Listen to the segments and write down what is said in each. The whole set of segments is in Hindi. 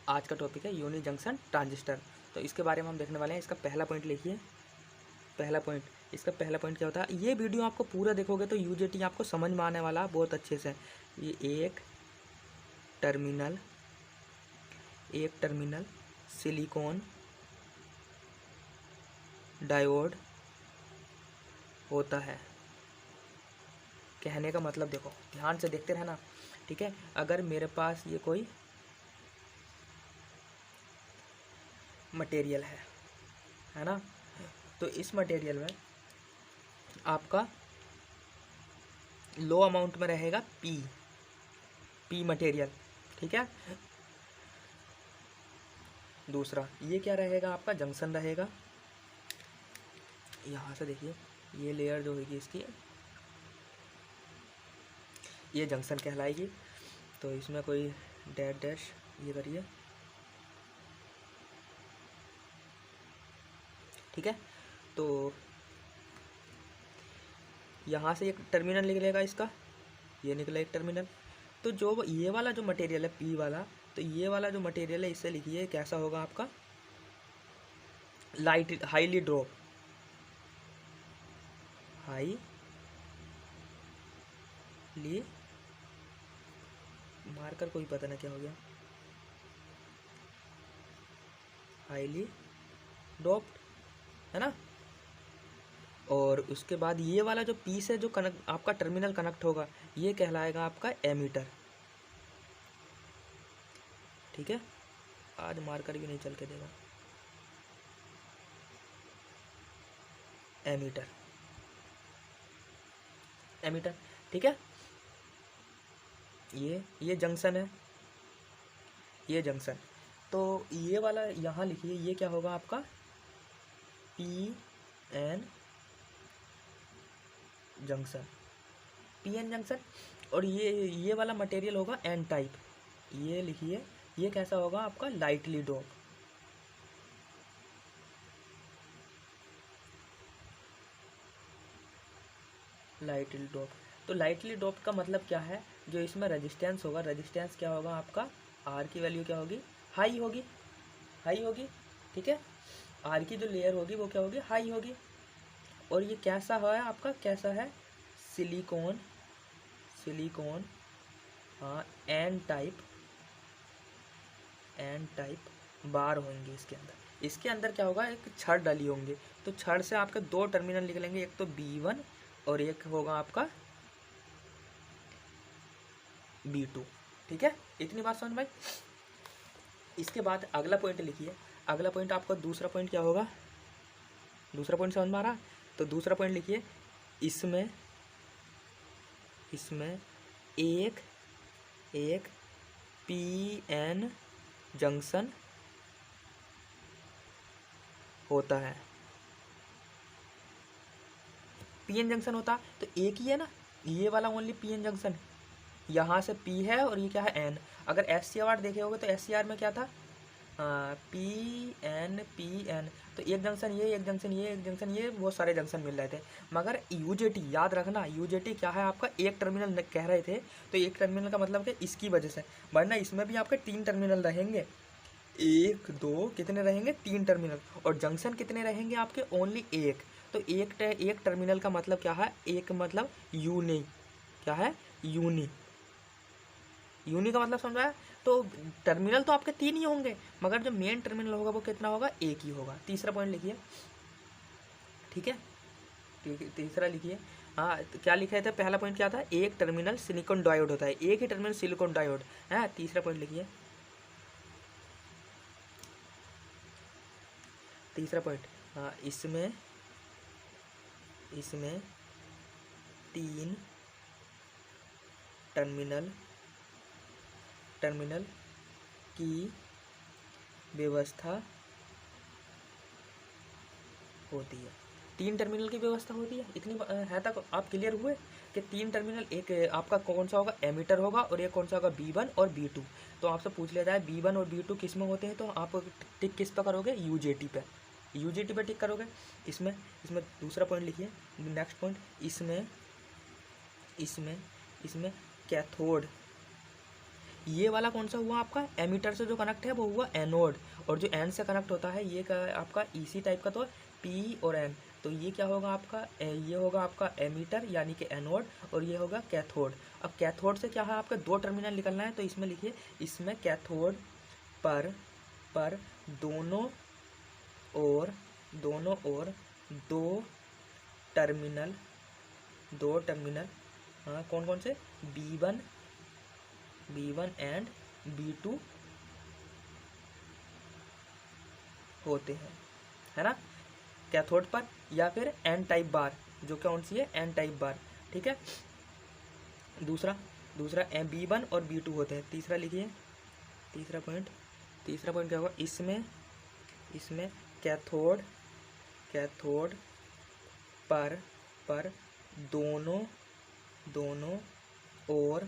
आज का टॉपिक है यूनी जंक्शन ट्रांजिस्टर। तो इसके बारे में हम देखने वाले हैं। इसका पहला पॉइंट लिखिए। इसका पहला पॉइंट क्या होता है, ये वीडियो आपको पूरा देखोगे तो यूजेटी आपको समझ में आने वाला बहुत अच्छे से। ये एक टर्मिनल सिलिकॉन डायोड होता है। कहने का मतलब देखो, ध्यान से देखते रहना, ठीक है। अगर मेरे पास ये कोई मटेरियल है ना, तो इस मटेरियल में आपका लो अमाउंट में रहेगा पी मटेरियल, ठीक है। दूसरा ये क्या रहेगा, आपका जंक्शन रहेगा। यहाँ से देखिए, ये लेयर जो होगी इसकी, ये जंक्शन कहलाएगी। तो इसमें कोई डैश ये करिए, ठीक है। तो यहाँ से एक टर्मिनल निकलेगा इसका, ये निकला एक टर्मिनल। तो जो ये वाला जो मटेरियल है पी वाला, तो ये वाला जो मटेरियल है इससे लिखिए कैसा होगा आपका, हाईली ड्रॉप, हाईली मार्कर कोई पता ना क्या हो गया, हाईली ड्रॉप्ड, है ना। और उसके बाद ये वाला जो पीस है जो कनेक्ट आपका टर्मिनल कनेक्ट होगा, ये कहलाएगा आपका एमीटर, ठीक है। आज मार्कर भी नहीं चल के देगा, एमीटर, ठीक है। ये जंक्शन है, ये जंक्शन। तो ये वाला यहाँ लिखिए, ये क्या होगा आपका पी एन जंक्शन, और ये वाला मटेरियल होगा एन टाइप। ये लिखिए, ये कैसा होगा आपका लाइटली डोप, तो लाइटली डोप का मतलब क्या है, जो इसमें रेजिस्टेंस होगा, रेजिस्टेंस क्या होगा आपका, आर की वैल्यू क्या होगी, हाई होगी, ठीक है। आर की जो लेयर होगी वो क्या होगी, हाई होगी। और ये कैसा है आपका, कैसा है, सिलिकॉन, हाँ, एन टाइप बार होंगे इसके अंदर क्या होगा, एक छड़ डली होंगे। तो छड़ से आपके दो टर्मिनल निकलेंगे, एक तो B1 और एक होगा आपका B2, ठीक है। इतनी बात समझ भाई। इसके बाद अगला पॉइंट लिखिए। अगला पॉइंट आपका दूसरा पॉइंट क्या होगा, दूसरा पॉइंट समझ में आ रहा। तो दूसरा पॉइंट लिखिए, इसमें एक PN जंक्शन होता है। PN जंक्शन होता तो एक ही है ना, ये वाला ओनली PN जंक्शन, यहाँ से P है और ये क्या है N। अगर SCR देखे होगे तो SCR में क्या था, PN, तो एक जंक्शन ये, एक जंक्शन ये, एक जंक्शन ये, बहुत सारे जंक्शन मिल रहे थे। मगर UJT याद रखना, UJT क्या है आपका, एक टर्मिनल कह रहे थे। तो एक टर्मिनल का मतलब कि इसकी वजह से, वरना इसमें भी आपके 3 टर्मिनल रहेंगे, 1 2 कितने रहेंगे, 3 टर्मिनल। और जंक्शन कितने रहेंगे आपके, ओनली एक। तो एक टर्मिनल का मतलब क्या है, एक मतलब यूनी, क्या है, यूनी का मतलब समझाया। तो टर्मिनल तो आपके 3 ही होंगे, मगर जो मेन टर्मिनल होगा वो कितना होगा, एक ही होगा। तीसरा पॉइंट लिखिए, ठीक है। तीसरा लिखिए, हाँ, तो क्या लिखे थे, पहला पॉइंट क्या था, एक टर्मिनल सिलिकॉन डायोड होता है, एक ही टर्मिनल सिलिकॉन डायोड है। तीसरा पॉइंट लिखिए, तीसरा पॉइंट, हाँ, इसमें 3 टर्मिनल की व्यवस्था होती है। 3 टर्मिनल की व्यवस्था होती है। इतनी है तक आप क्लियर हुए कि 3 टर्मिनल, एक आपका कौन सा होगा, एमीटर होगा, और एक कौन सा होगा, B1 और B2। तो आपसे पूछ लिया जाए B1 और B2 किस में होते हैं, तो आप टिक किस पर करोगे, UJT पे टिक करोगे। इसमें दूसरा पॉइंट लिखिए, नेक्स्ट पॉइंट, इसमें कैथोड ये वाला कौन सा हुआ आपका, एमीटर से जो कनेक्ट है वो हुआ एनोड, और जो एन से कनेक्ट होता है ये क्या है आपका इसी टाइप का, तो पी और एन, तो ये क्या होगा आपका, ये होगा आपका एमीटर यानी कि एनोड, और ये होगा कैथोड। अब कैथोड से क्या है आपका दो टर्मिनल निकलना है, तो इसमें लिखिए, इसमें कैथोड पर दोनों ओर दो टर्मिनल, हाँ कौन कौन से, B1 एंड B2 होते हैं, है ना, कैथोड पर, या फिर एन टाइप बार, जो कौन सी है, एन टाइप बार, ठीक है। दूसरा B1 और B2 होते हैं। तीसरा लिखिए, तीसरा पॉइंट क्या होगा, इसमें कैथोड पर दोनों और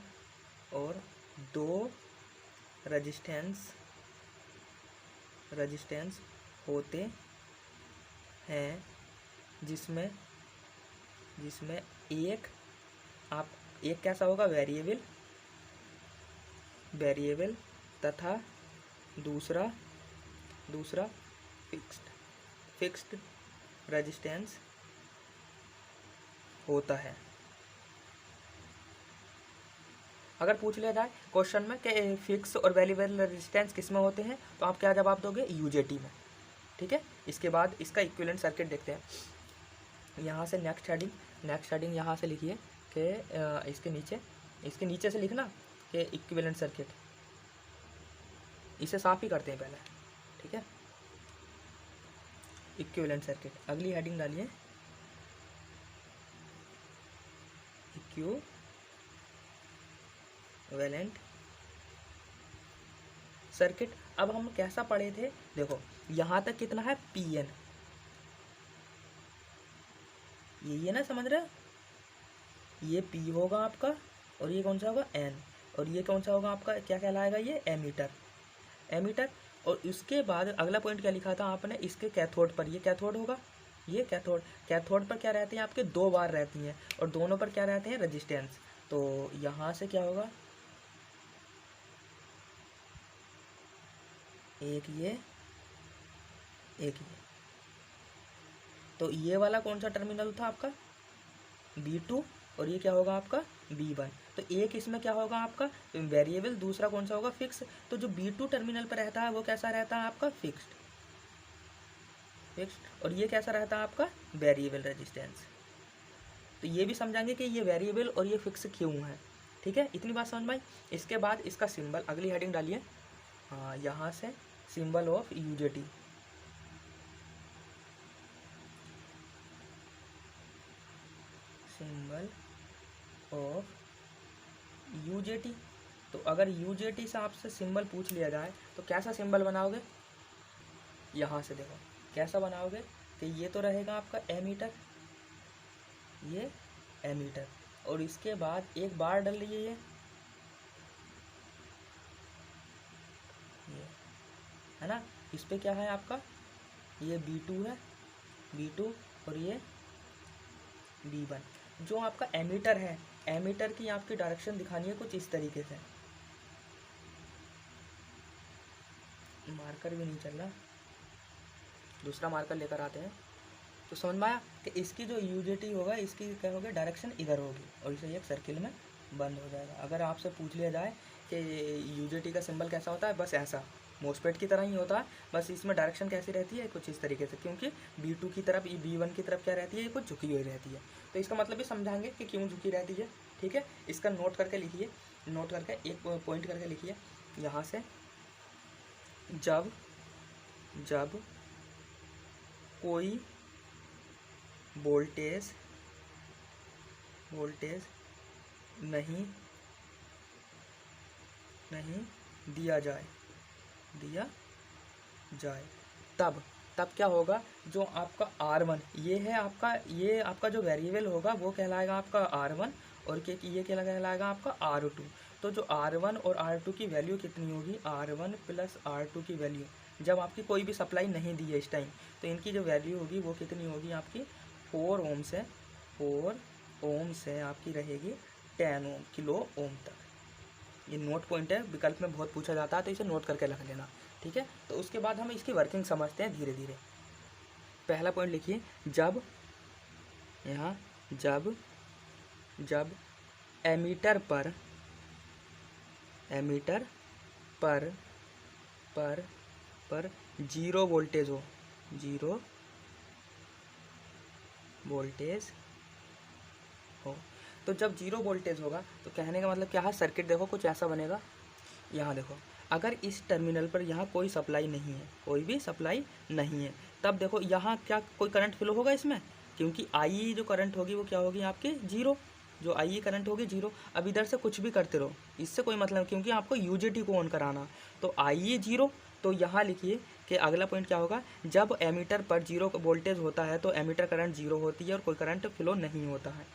दो रजिस्टेंस होते हैं, जिसमें एक कैसा होगा, वेरिएबल तथा दूसरा फिक्स्ड रेजिस्टेंस होता है। अगर पूछ लिया जाए क्वेश्चन में कि फिक्स और वेरिएबल रेजिस्टेंस किस में होते हैं, तो आप क्या जवाब दोगे, यूजेटी में, ठीक है। इसके बाद इसका इक्विवेलेंट सर्किट देखते हैं। यहाँ से नेक्स्ट हेडिंग यहाँ से लिखिए कि इसके नीचे से लिखना कि इक्विवेलेंट सर्किट, इसे साफ ही करते हैं पहले, ठीक है। इक्विवेलेंट सर्किट, अगली हेडिंग डालिए, इक्विवेलेंट सर्किट। अब हम कैसा पढ़े थे, देखो यहाँ तक कितना है, Pn, ये ना समझ रहे, ये P होगा आपका, और ये कौन सा होगा, N, और ये कौन सा होगा आपका, क्या कहलाएगा, ये एमीटर। और इसके बाद अगला पॉइंट क्या लिखा था आपने, इसके कैथोड पर, ये कैथोड होगा, ये कैथोड पर क्या रहते हैं आपके, दो बार रहती हैं, और दोनों पर क्या रहते हैं, रेजिस्टेंस। तो यहाँ से क्या होगा, एक ये, तो ये वाला कौन सा टर्मिनल था आपका, B2, और ये क्या होगा आपका, B1। तो एक इसमें क्या होगा आपका वेरिएबल, दूसरा कौन सा होगा, फिक्स। तो जो B2 टर्मिनल पर रहता है वो कैसा रहता है आपका, फिक्स्ड, और ये कैसा रहता है आपका, वेरिएबल रेजिस्टेंस। तो ये भी समझाएंगे कि ये वेरिएबल और ये फिक्स क्यों है, ठीक है। इतनी बात समझ में आई। इसके बाद इसका सिंबल, अगली हेडिंग डालिए, हाँ यहाँ से symbol of UJT, symbol of UJT. तो अगर यूजेटी से आपसे सिंबल पूछ लिया जाए तो कैसा सिंबल बनाओगे, यहाँ से देखो कैसा बनाओगे, कि ये तो रहेगा आपका एमीटर, ये एमीटर, और इसके बाद एक बार डाल लीजिए, ये है ना, इस पे क्या है आपका, ये B2 है, B2, और ये B1। जो आपका एमीटर है, एमीटर की आपकी डायरेक्शन दिखानी है कुछ इस तरीके से, मार्कर भी नहीं चल रहा, दूसरा मार्कर लेकर आते हैं। तो समझ में आया कि इसकी जो यूजेटी होगा, इसकी क्या होगी, डायरेक्शन इधर होगी, और इसे एक सर्किल में बंद हो जाएगा। अगर आपसे पूछ लिया जाए कि यूजेटी का सिंबल कैसा होता है, बस ऐसा, मोस्पेट की तरह ही होता है, बस इसमें डायरेक्शन कैसी रहती है, कुछ इस तरीके से, क्योंकि B2 की तरफ, B1 की तरफ क्या रहती है, ये कुछ झुकी हुई रहती है। तो इसका मतलब भी समझाएंगे कि क्यों झुकी रहती है, ठीक है। इसका नोट करके लिखिए, नोट करके एक पॉइंट करके लिखिए, यहाँ से, जब कोई वोल्टेज नहीं दिया जाए, तब क्या होगा, जो आपका R1, ये है आपका, ये आपका जो वेरिएबल होगा वो कहलाएगा आपका R1, और ये क्या कहलाएगा आपका R2। तो जो R1 और R2 की वैल्यू कितनी होगी, R1 प्लस R2 की वैल्यू, जब आपकी कोई भी सप्लाई नहीं दी है इस टाइम, तो इनकी जो वैल्यू होगी वो कितनी होगी आपकी, 4 ओम से आपकी रहेगी 10 ओम, किलो ओम तक, ये नोट पॉइंट है, विकल्प में बहुत पूछा जाता है, तो इसे नोट करके रख लेना, ठीक है। तो उसके बाद हम इसकी वर्किंग समझते हैं धीरे धीरे। पहला पॉइंट लिखिए, जब यहाँ जब जब एमीटर पर पर पर पर जीरो वोल्टेज हो, जीरो वोल्टेज हो, तो जब जीरो वोल्टेज होगा तो कहने का मतलब क्या है, सर्किट देखो कुछ ऐसा बनेगा। यहाँ देखो, अगर इस टर्मिनल पर यहाँ कोई सप्लाई नहीं है, कोई भी सप्लाई नहीं है, तब देखो यहाँ क्या कोई करंट फ्लो होगा इसमें, क्योंकि आई जो करंट होगी वो क्या होगी आपकी जीरो, जो आई करंट होगी जीरो। अब इधर से कुछ भी करते रहो, इससे कोई मतलब, क्योंकि आपको यूजेटी को ऑन कराना, तो आई जीरो। तो यहाँ लिखिए कि अगला पॉइंट क्या होगा, जब एमीटर पर जीरो वोल्टेज होता है तो एमीटर करंट जीरो होती है और कोई करंट फ्लो नहीं होता है।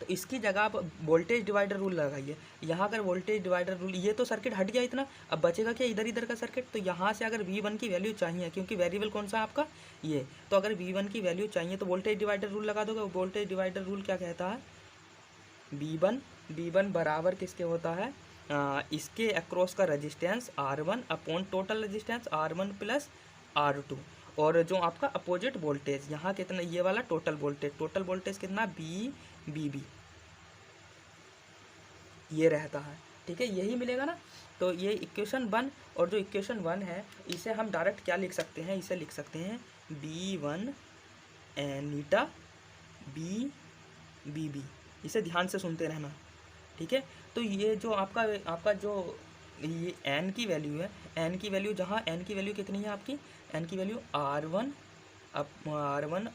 तो इसकी जगह आप वोल्टेज डिवाइडर रूल लगाइए। यहाँ अगर वोल्टेज डिवाइडर रूल, ये तो सर्किट हट गया इतना, अब बचेगा क्या इधर इधर का सर्किट। तो यहाँ से अगर V1 की वैल्यू चाहिए, क्योंकि वेरिएबल कौन सा है आपका ये, तो अगर V1 की वैल्यू चाहिए तो वोल्टेज डिवाइडर रूल लगा दोगे। वोल्टेज डिवाइडर रूल क्या कहता है, V1 बराबर किसके होता है, इसके अक्रॉस का resistance R1 upon total resistance R1 plus R2, और जो आपका अपोजिट वोल्टेज यहाँ कितना, ये वाला टोटल वोल्टेज कितना BB ये रहता है, ठीक है, यही मिलेगा ना। तो ये इक्वेशन 1, और जो इक्वेशन 1 है इसे हम डायरेक्ट क्या लिख सकते हैं, इसे लिख सकते हैं B1 एनीटा BB। इसे ध्यान से सुनते रहना, ठीक है। तो ये जो आपका जो ये n की वैल्यू है, n की वैल्यू, जहाँ n की वैल्यू कितनी है आपकी, n की value R1 upon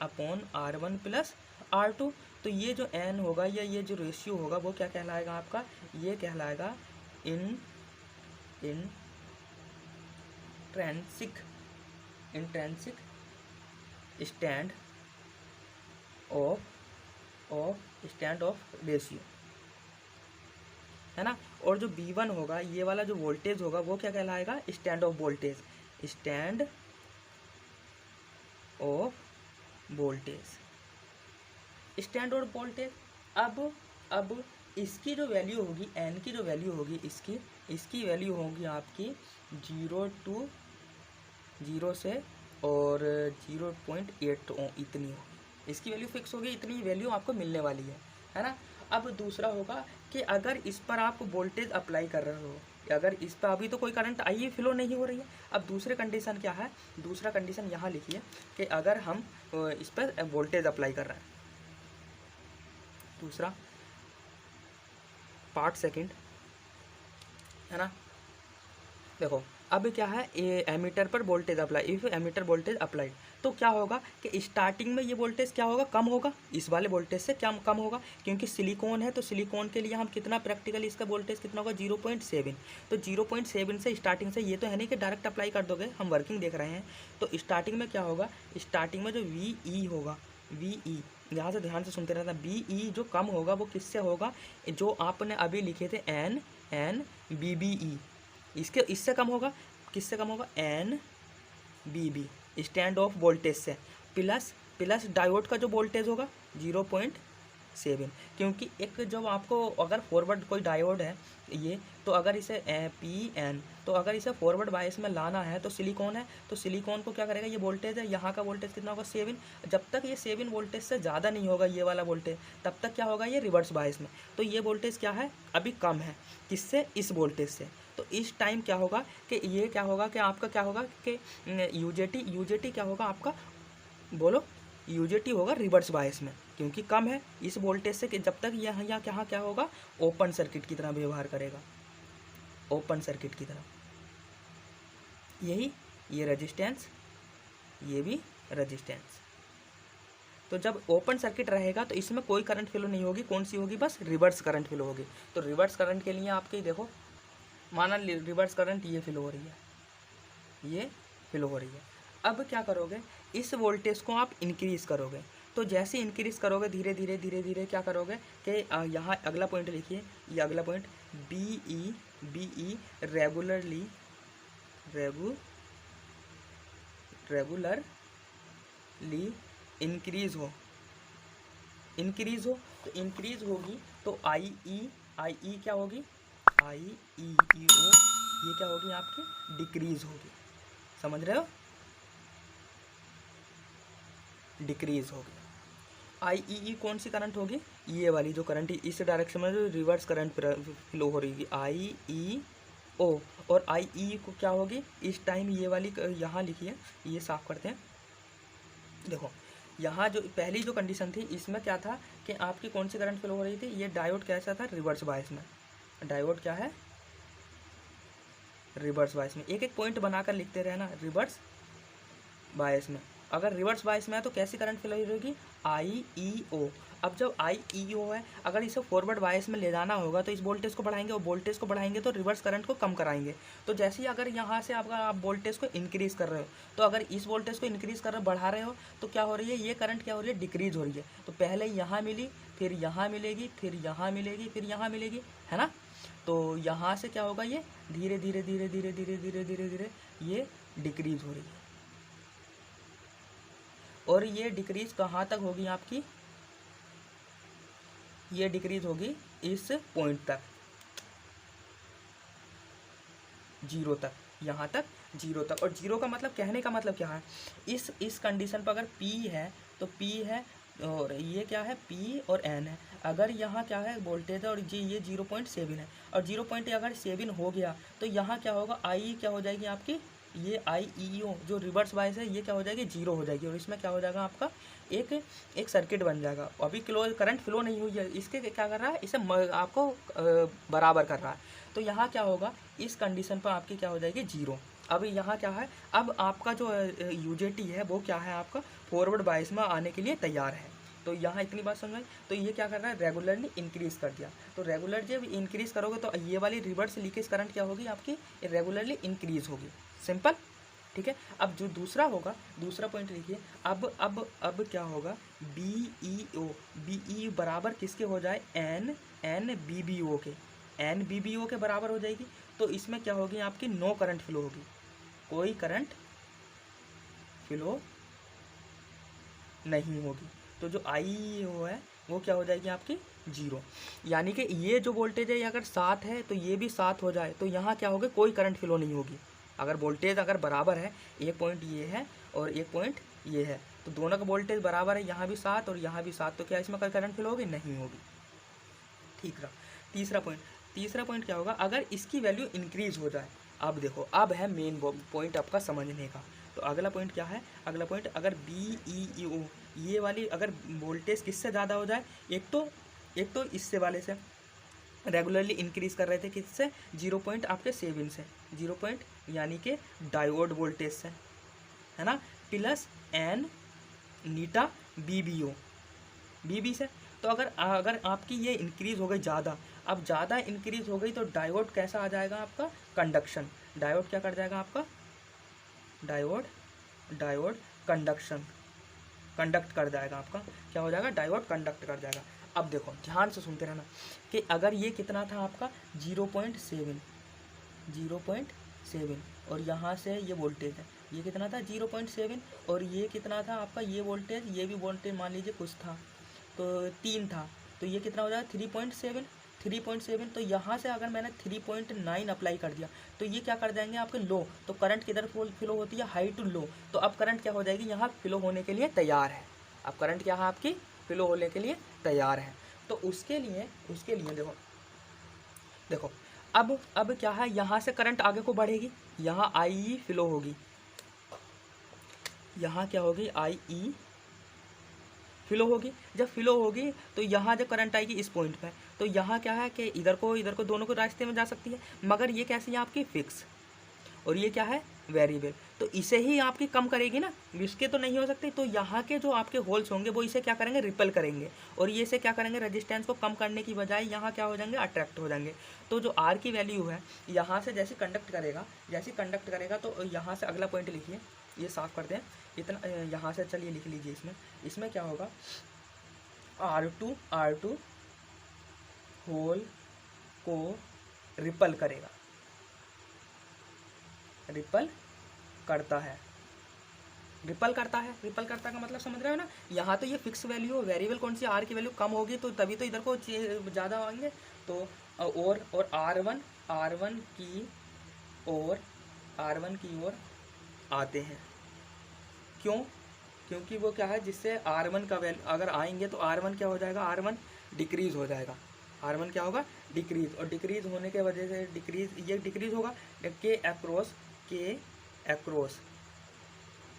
R1 plus R2। तो ये जो n होगा या ये जो रेशियो होगा वो क्या कहलाएगा आपका, ये कहलाएगा इंट्रेंसिक स्टैंड ऑफ रेशियो, है ना। और जो B1 होगा, ये वाला जो वोल्टेज होगा वो क्या कहलाएगा, स्टैंड ऑफ वोल्टेज। अब इसकी जो वैल्यू होगी, n की जो वैल्यू होगी, इसकी वैल्यू होगी आपकी 0 से और 0.8 इतनी होगी, इसकी वैल्यू फिक्स होगी, इतनी वैल्यू आपको मिलने वाली है ना। अब दूसरा होगा कि अगर इस पर आप वोल्टेज अप्लाई कर रहे हो, अगर इस पर अभी तो कोई करंट आई फ्लो नहीं हो रही है। अब दूसरे कंडीशन क्या है, दूसरा कंडीशन यहाँ लिखिए कि अगर हम इस पर वोल्टेज अप्लाई कर रहे हैं, दूसरा पार्ट सेकंड, है ना। देखो अब क्या है, एमीटर पर voltage apply, if ammeter voltage applied, तो क्या होगा कि स्टार्टिंग में ये वोल्टेज क्या होगा, कम होगा, इस वाले वोल्टेज से क्या कम होगा, क्योंकि सिलिकॉन है, तो सिलिकॉन के लिए हम कितना प्रैक्टिकली इसका वोल्टेज कितना होगा 0.7। तो 0.7 से स्टार्टिंग से, ये तो है नहीं कि डायरेक्ट अप्लाई कर दोगे, हम वर्किंग देख रहे हैं। तो स्टार्टिंग में क्या होगा, स्टार्टिंग में जो VE होगा, VE यहाँ से ध्यान से सुनते रहना, BE जो कम होगा वो किससे होगा, जो आपने अभी लिखे थे NBBE, इससे कम होगा, किससे कम होगा, NBB स्टैंड ऑफ वोल्टेज से, प्लस डायोड का जो वोल्टेज होगा 0.7, क्योंकि एक जब आपको अगर फॉरवर्ड कोई डायोड है ये, तो अगर इसे PN, तो अगर इसे फॉरवर्ड बायस में लाना है तो सिलिकॉन है, तो सिलिकॉन को क्या करेगा, ये वोल्टेज है, यहाँ का वोल्टेज कितना होगा 7, जब तक ये 7 वोल्टेज से ज़्यादा नहीं होगा ये वाला वोल्टेज, तब तक क्या होगा, ये रिवर्स बायस में। तो ये वोल्टेज क्या है, अभी कम है, किससे, इस वोल्टेज से। तो इस टाइम क्या होगा कि ये क्या होगा कि आपका क्या होगा कि यूजेटी क्या होगा आपका, बोलो, यूजेटी होगा रिवर्स बायस में, क्योंकि कम है इस वोल्टेज से, कि जब तक यहाँ क्या होगा, ओपन सर्किट की तरह व्यवहार करेगा, ओपन सर्किट की तरह। यही ये रेजिस्टेंस, ये भी रेजिस्टेंस। तो जब ओपन सर्किट रहेगा तो इसमें कोई करंट फ्लो नहीं होगी, कौन सी होगी, बस रिवर्स करंट फ्लो होगी। तो रिवर्स करंट के लिए आपके देखो, माना रिवर्स करंट ये फ्लो हो रही है, ये फ्लो हो रही है। अब क्या करोगे, इस वोल्टेज को आप इंक्रीज़ करोगे, तो जैसे इंक्रीज़ करोगे धीरे धीरे क्या करोगे कि यहाँ अगला पॉइंट लिखिए, ये अगला पॉइंट BE रेगुलरली इंक्रीज़ हो, तो इंक्रीज़ होगी तो IE क्या होगी, IEEO ये क्या होगी आपकी डिक्रीज होगी, समझ रहे हो, डिक्रीज होगी। IEE कौन सी करंट होगी, ये वाली जो करंट इस डायरेक्शन में जो रिवर्स करंट फ्लो हो रही है IEO, और IE को क्या होगी इस टाइम ये वाली यहाँ लिखिए, ये साफ करते हैं। देखो यहाँ जो पहली जो कंडीशन थी इसमें क्या था कि आपकी कौन सी करंट फ्लो हो रही थी, ये डायोड कैसा था रिवर्स बायस में, डायोड क्या है रिवर्स बायस में, एक एक पॉइंट बनाकर लिखते रहना रिवर्स बायस में। अगर रिवर्स बायस में है तो कैसी करंट फ्लो होगी IEO। अब जब IEO है अगर इसे फॉरवर्ड बायस में ले जाना होगा तो इस वोल्टेज को बढ़ाएंगे, और वोल्टेज को बढ़ाएंगे तो रिवर्स करंट को कम कराएंगे। तो जैसे ही अगर यहाँ से आपका आप वोल्टेज को इंक्रीज़ कर रहे हो, तो अगर इस वोल्टेज को इंक्रीज़ कर रहे हो बढ़ा रहे हो तो क्या हो रही है, ये करंट क्या हो रही है डिक्रीज़ हो रही है। तो पहले यहाँ मिली, फिर यहाँ मिलेगी, फिर यहाँ मिलेगी, फिर यहाँ मिलेगी, है ना। तो यहाँ से क्या होगा, ये धीरे धीरे धीरे धीरे धीरे धीरे धीरे धीरे ये डिक्रीज़ हो रही है, और ये डिक्रीज कहाँ तक होगी आपकी, ये डिक्रीज होगी इस पॉइंट तक, जीरो तक, यहाँ तक जीरो तक। और जीरो का मतलब कहने का मतलब क्या है, इस कंडीशन पर अगर P है तो P है, और ये क्या है P और N है। अगर यहाँ क्या है वोल्टेज है और जी ये 0.7 है, और 0. अगर 7 हो गया तो यहाँ क्या होगा I क्या हो जाएगी आपकी, ये IEO जो रिवर्स बायस है ये क्या हो जाएगी जीरो हो जाएगी, और इसमें क्या हो जाएगा आपका एक सर्किट बन जाएगा। अभी करंट फ्लो नहीं हुई है, इसके क्या कर रहा है, इसे आपको बराबर कर रहा है। तो यहाँ क्या होगा इस कंडीशन पर आपकी क्या हो जाएगी जीरो। अब यहाँ क्या है, अब आपका जो UJT है वो क्या है आपका फॉरवर्ड बायस में आने के लिए तैयार है। तो यहाँ इतनी बात समझ। तो ये क्या कर रहा है रेगुलरली इंक्रीज़ कर दिया। तो रेगुलर जब इंक्रीज़ करोगे तो ये वाली रिवर्स लीकेज करंट क्या होगी आपकी रेगुलरली इंक्रीज़ होगी, सिंपल, ठीक है। अब जो दूसरा होगा, दूसरा पॉइंट लिखिए। अब क्या होगा BEO बराबर किसके हो जाए NBBO के, NBBO के बराबर हो जाएगी। तो इसमें क्या होगी आपकी नो करंट फ्लो होगी, कोई करंट फ्लो नहीं होगी। तो जो IEO है वो क्या हो जाएगी आपकी जीरो। यानी कि ये जो वोल्टेज है अगर 7 है तो ये भी 7 हो जाए तो यहाँ क्या होगा कोई करंट फ्लो नहीं होगी। अगर वोल्टेज अगर बराबर है, एक पॉइंट ये है और एक पॉइंट ये है, तो दोनों का वोल्टेज बराबर है, यहाँ भी 7 और यहाँ भी 7, तो क्या इसमें कोई करंट फ्लो होगी, नहीं होगी, ठीक रहा। तीसरा पॉइंट क्या होगा, अगर इसकी वैल्यू इंक्रीज हो जाए। अब देखो अब है मेन पॉइंट आपका समझने का। तो अगला पॉइंट क्या है, अगला पॉइंट अगर BEO ये वाली अगर वोल्टेज किससे ज़्यादा हो जाए, एक तो इससे वाले से रेगुलरली इंक्रीज़ कर रहे थे किससे 0.7 से 0. यानी कि डायोड वोल्टेज से, है ना, प्लस N नीटा BB से। तो अगर आपकी ये इंक्रीज़ हो गई ज़्यादा, अब ज़्यादा इंक्रीज़ हो गई तो डायोड कैसा आ जाएगा आपका कंडक्शन। डायोड क्या कर जाएगा आपका डायोड कंडक्ट कर जाएगा आपका, क्या हो जाएगा डायोड कंडक्ट कर जाएगा। अब देखो ध्यान से सुनते रहना कि अगर ये कितना था आपका 0.7 और यहाँ से ये वोल्टेज है, ये कितना था 0.7 और ये कितना था आपका ये वोल्टेज, ये भी वोल्टेज मान लीजिए कुछ था तो 3 था, तो ये कितना हो जाएगा 3.7। तो यहाँ से अगर मैंने 3.9 अप्लाई कर दिया तो ये क्या कर देंगे आपके लो। तो करंट किधर फ्लो होती है, हाई टू लो। तो अब करंट क्या हो जाएगी यहाँ फ्लो होने के लिए तैयार है। अब करंट क्या है आपकी फ्लो होने के लिए तैयार है। तो उसके लिए देखो अब क्या है, यहाँ से करंट आगे को बढ़ेगी, यहाँ IE फ्लो होगी, यहाँ क्या होगी IE फ्लो होगी। जब फ्लो होगी तो यहाँ जब करंट आएगी इस पॉइंट पर, तो यहाँ क्या है कि इधर को दोनों को रास्ते में जा सकती है, मगर ये कैसी है आपकी फिक्स और ये क्या है वेरिएबल। तो इसे ही आपकी कम करेगी ना, इसके तो नहीं हो सकती। तो यहाँ के जो आपके होल्स होंगे वो इसे क्या करेंगे रिपेल करेंगे, और ये से क्या करेंगे रेजिस्टेंस को कम करने की बजाय यहाँ क्या हो जाएंगे अट्रैक्ट हो जाएंगे। तो जो R की वैल्यू है यहाँ से जैसे कंडक्ट करेगा तो यहाँ से अगला पॉइंट लिखिए, ये साफ करते हैं इतना, यहाँ से चलिए लिख लीजिए। इसमें क्या होगा R2 होल को रिपल करेगा, रिपल करता है। रिपल करता का मतलब समझ रहे हो ना। यहाँ तो ये फिक्स वैल्यू, वेरिएबल कौन सी R की वैल्यू कम होगी तो तभी तो इधर को ज़्यादा आएंगे। तो और आर वन ओर आते हैं। क्यों? क्योंकि वो क्या है, जिससे R1 का वैल्यू अगर आएंगे तो R1 क्या हो जाएगा, R1 डिक्रीज़ हो जाएगा। R1 क्या होगा, डिक्रीज़, और डिक्रीज़ होने के वजह से ये डिक्रीज़ होगा के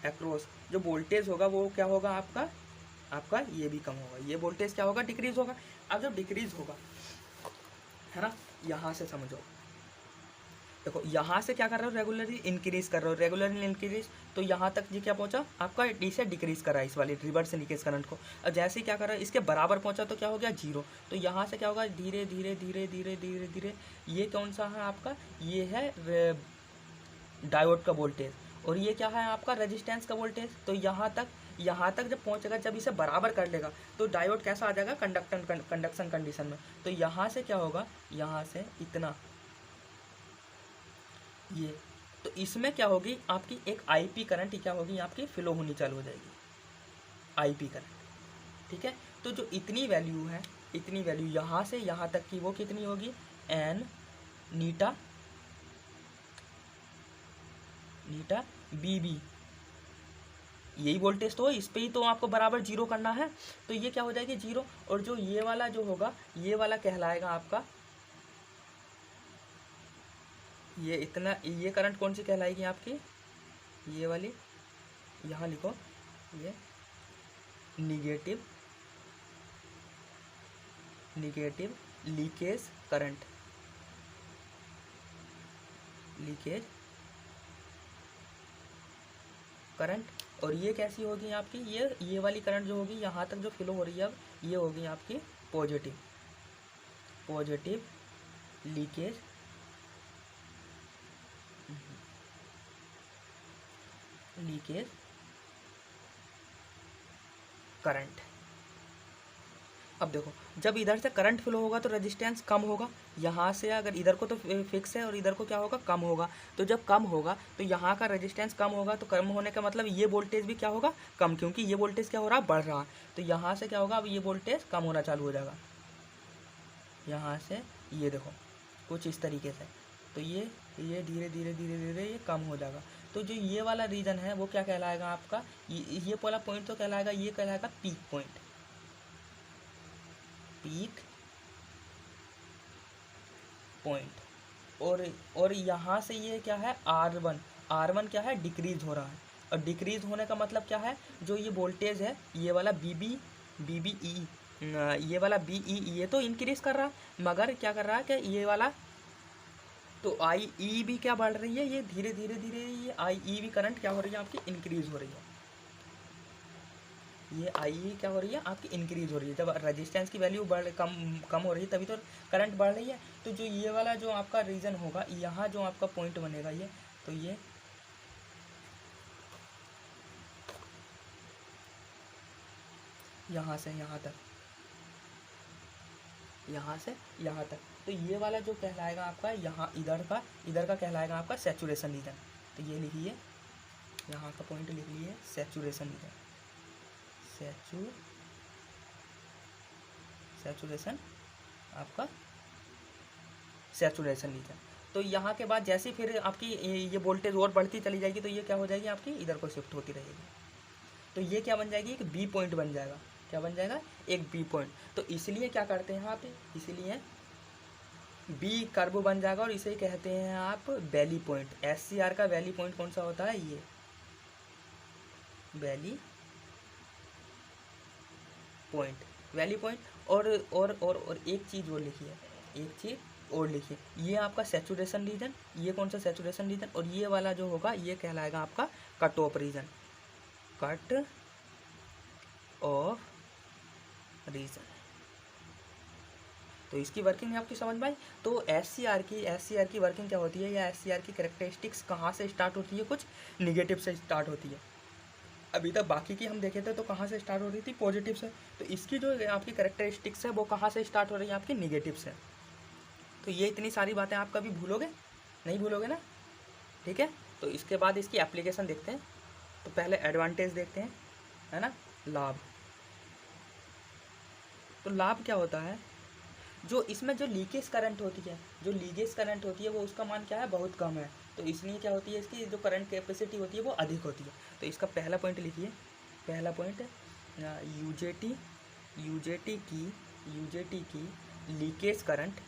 अक्रॉस जो वोल्टेज होगा वो क्या होगा, आपका ये भी कम होगा, ये वोल्टेज क्या होगा, डिक्रीज़ होगा। अब जब डिक्रीज़ होगा, है ना, यहाँ से समझो, देखो यहाँ से क्या कर रहे हो, रेगुलरली इंक्रीज कर रहे हो, रेगुलरली इंक्रीज, तो यहाँ तक ये क्या पहुँचा आपका, डी से डिक्रीज करा इस वाली रिवर्स लीकेज करंट को। अब जैसे ही क्या कर रहा है, इसके बराबर पहुँचा तो क्या हो गया, जीरो। तो यहाँ से क्या होगा, धीरे धीरे धीरे धीरे धीरे धीरे, ये कौन सा है आपका, ये है डायोड का वोल्टेज, और ये क्या है आपका, रेजिस्टेंस का वोल्टेज। तो यहाँ तक जब पहुँचेगा, जब इसे बराबर कर लेगा तो डायोड कैसा आ जाएगा, कंडक्शन कंडीशन में। तो यहाँ से क्या होगा, यहाँ से इतना ये, तो इसमें क्या होगी आपकी, एक आईपी करंट क्या होगी आपकी, फ्लो होनी चालू हो जाएगी, आईपी करंट। ठीक है, तो जो इतनी वैल्यू यहाँ से यहाँ तक की वो कितनी होगी, एन नीटा बी बी, यही वोल्टेज तो है, इस पे ही तो आपको बराबर जीरो करना है। तो ये क्या हो जाएगी, जीरो। और जो ये वाला जो होगा, ये वाला कहलाएगा आपका, ये इतना, ये करंट कौन सी कहलाएगी आपकी, ये वाली, यहाँ लिखो, ये निगेटिव लीकेज करंट, और ये कैसी होगी आपकी, ये वाली करंट जो होगी, यहाँ तक जो फ्लो हो रही है अब, ये होगी आपकी पॉजिटिव लीकेज करंट। अब देखो, जब इधर से करंट फ्लो होगा तो रेजिस्टेंस कम होगा, यहाँ से अगर इधर को तो फिक्स है और इधर को क्या होगा, कम होगा। तो जब कम होगा तो यहाँ का रेजिस्टेंस कम होगा, तो कम होने का मतलब ये वोल्टेज भी क्या होगा, कम, क्योंकि ये वोल्टेज क्या हो रहा है, बढ़ रहा है। तो यहाँ से क्या होगा, अब ये वोल्टेज कम होना चालू हो जाएगा, यहाँ से ये देखो कुछ इस तरीके से। तो ये धीरे धीरे धीरे धीरे ये कम हो जाएगा। तो जो ये वाला रीजन है वो क्या कहलाएगा आपका, ये वाला पॉइंट तो कहलाएगा, ये कहलाएगा पीक पॉइंट, और यहाँ से ये क्या है, R1 क्या है, डिक्रीज हो रहा है। और डिक्रीज होने का मतलब क्या है, जो ये वोल्टेज है, ये वाला BBE, ये वाला BE, ये तो इंक्रीज कर रहा है, मगर क्या कर रहा है कि ये वाला तो IE भी क्या बढ़ रही है, ये धीरे धीरे धीरे ये IE भी करंट क्या हो रही है आपकी, इंक्रीज हो रही है। ये IE क्या हो रही है आपकी, इंक्रीज हो रही है। जब रेजिस्टेंस की वैल्यू कम हो रही है तभी तो करंट बढ़ रही है। तो जो ये वाला जो आपका रीजन होगा, यहाँ जो आपका पॉइंट बनेगा ये, तो ये यहाँ से यहाँ तक, यहाँ से यहाँ तक, तो ये वाला जो कहलाएगा आपका, यहाँ इधर का कहलाएगा आपका सैचुरेशन रीजन। तो ये लिखिए, यहाँ का पॉइंट लिख लीजिए, सैचुरेशन रीजन, सैचुरेशन आपका सैचुरेशन रीजन। तो यहाँ के बाद जैसे फिर आपकी ये वोल्टेज और बढ़ती चली जाएगी, तो ये क्या हो जाएगी आपकी, इधर को शिफ्ट होती रहेगी। तो ये क्या बन जाएगी, एक बी पॉइंट बन जाएगा। क्या बन जाएगा, एक बी पॉइंट। तो इसलिए क्या करते हैं आप, इसलिए बी कर्व बन जाएगा, और इसे कहते हैं आप वैली पॉइंट। SCR का वैली पॉइंट कौन सा होता है, ये वैली पॉइंट। और एक चीज़ और लिखिए, ये आपका सैचुरेशन रीजन, ये कौन सा सैचुरेशन रीजन, और ये वाला जो होगा ये कहलाएगा आपका कट ऑफ रीजन, तो इसकी वर्किंग आपकी समझ में आई। तो SCR की वर्किंग क्या होती है, या SCR की कैरेक्टरिस्टिक्स कहाँ से स्टार्ट होती है, कुछ निगेटिव से स्टार्ट होती है। अभी तक बाकी की हम देखे थे तो कहाँ से स्टार्ट हो रही थी, पॉजिटिव से। तो इसकी जो आपकी कैरेक्टरिस्टिक्स है वो कहाँ से स्टार्ट हो रही है, आपकी निगेटिव से। तो ये इतनी सारी बातें आप कभी भूलोगे नहीं, भूलोगे ना, ठीक है। तो इसके बाद इसकी एप्लीकेशन देखते हैं। तो पहले एडवांटेज देखते हैं, है ना, लाभ। तो लाभ क्या होता है, जो इसमें जो लीकेज करंट होती है, जो लीकेज करंट होती है वो उसका मान क्या है, बहुत कम है। तो इसलिए क्या होती है, इसकी जो करंट कैपेसिटी होती है वो अधिक होती है। तो इसका पहला पॉइंट लिखिए, पहला पॉइंट यूजेटी यूजेटी की लीकेज करंट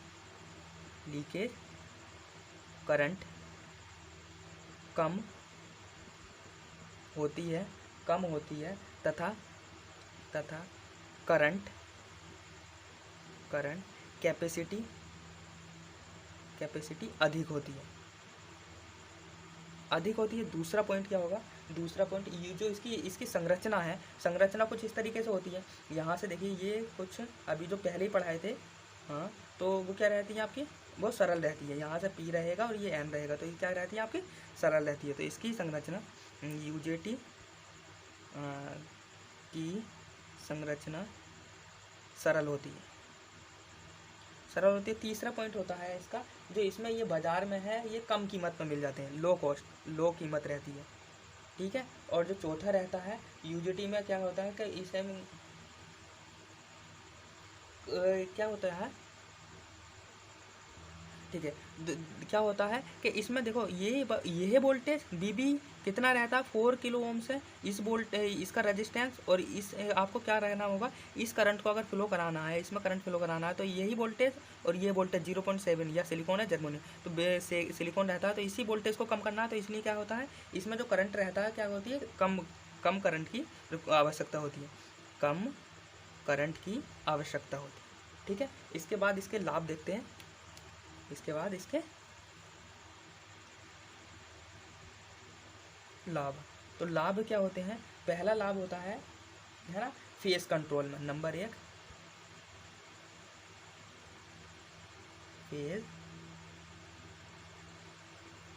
कम होती है तथा करंट कैपेसिटी अधिक होती है। दूसरा पॉइंट क्या होगा, दूसरा पॉइंट ये जो इसकी संरचना है, संरचना कुछ इस तरीके से होती है। यहाँ से देखिए ये कुछ अभी जो पहले ही पढ़ाए थे, हाँ, तो वो क्या रहती है आपकी, वो सरल रहती है। यहाँ से पी रहेगा और ये एन रहेगा, तो ये क्या रहती है आपकी, सरल रहती है। तो इसकी संरचना यूजेटी की संरचना सरल होती है। तीसरा पॉइंट होता है इसका, जो इसमें ये बाज़ार में है ये कम कीमत में मिल जाते हैं, लो कॉस्ट, लो कीमत रहती है, ठीक है। और जो चौथा रहता है यूजेटी में क्या होता है कि इसे क्या होता है, ठीक है, क्या होता है कि इसमें देखो ये वोल्टेज बीबी कितना रहता है, 4 किलो ओम से इस इसका रेजिस्टेंस, और इस आपको क्या रहना होगा, इस करंट को अगर फ्लो कराना है, इसमें करंट फ्लो कराना है, तो यही वोल्टेज और ये वोल्टेज 0.7, या सिलिकॉन है जर्मोनियम, तो सिलिकॉन रहता है, तो इसी वोल्टेज को कम करना है। तो इसलिए क्या होता है, इसमें जो करंट रहता है क्या होती है, कम करंट की आवश्यकता होती है, कम करंट की आवश्यकता होती है, ठीक है। इसके बाद इसके लाभ देखते हैं, इसके बाद इसके लाभ। तो लाभ क्या होते हैं, पहला लाभ होता है ना, फेस कंट्रोल में, नंबर 1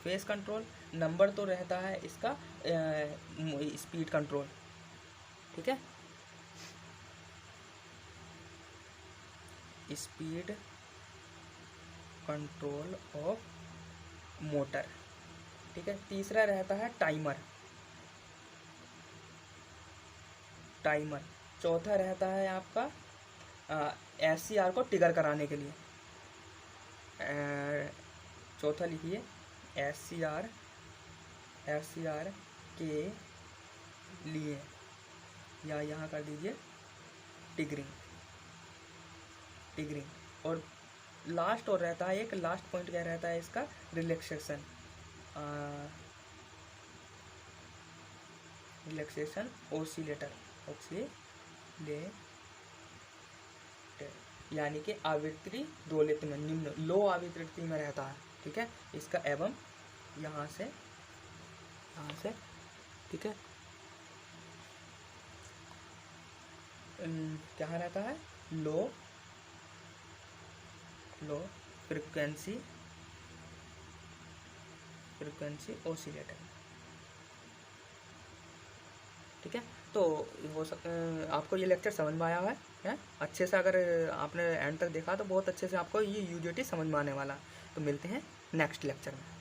फेस कंट्रोल, नंबर तो रहता है इसका स्पीड कंट्रोल, ठीक है, स्पीड कंट्रोल ऑफ मोटर, ठीक है। तीसरा रहता है टाइमर, चौथा रहता है आपका SCR को ट्रिगर कराने के लिए, चौथा लिखिए SCR के लिए, या यहाँ कर दीजिए ट्रिगरिंग। और लास्ट और रहता है एक लास्ट पॉइंट क्या रहता है इसका, रिलैक्सेशन ऑसिलेटर, यानी कि आवृत्ति दोलित में, निम्न लो आवृत्ति में रहता है, ठीक है। इसका एवं यहाँ से ठीक है, क्या रहता है, लो फ्रिक्वेंसी ऑसिलेटर, ठीक है। तो हो आपको ये लेक्चर समझ में आया हुआ है अच्छे से, अगर आपने एंड तक देखा तो बहुत अच्छे से आपको ये यूजेटी समझ में आने वाला। तो मिलते हैं नेक्स्ट लेक्चर में।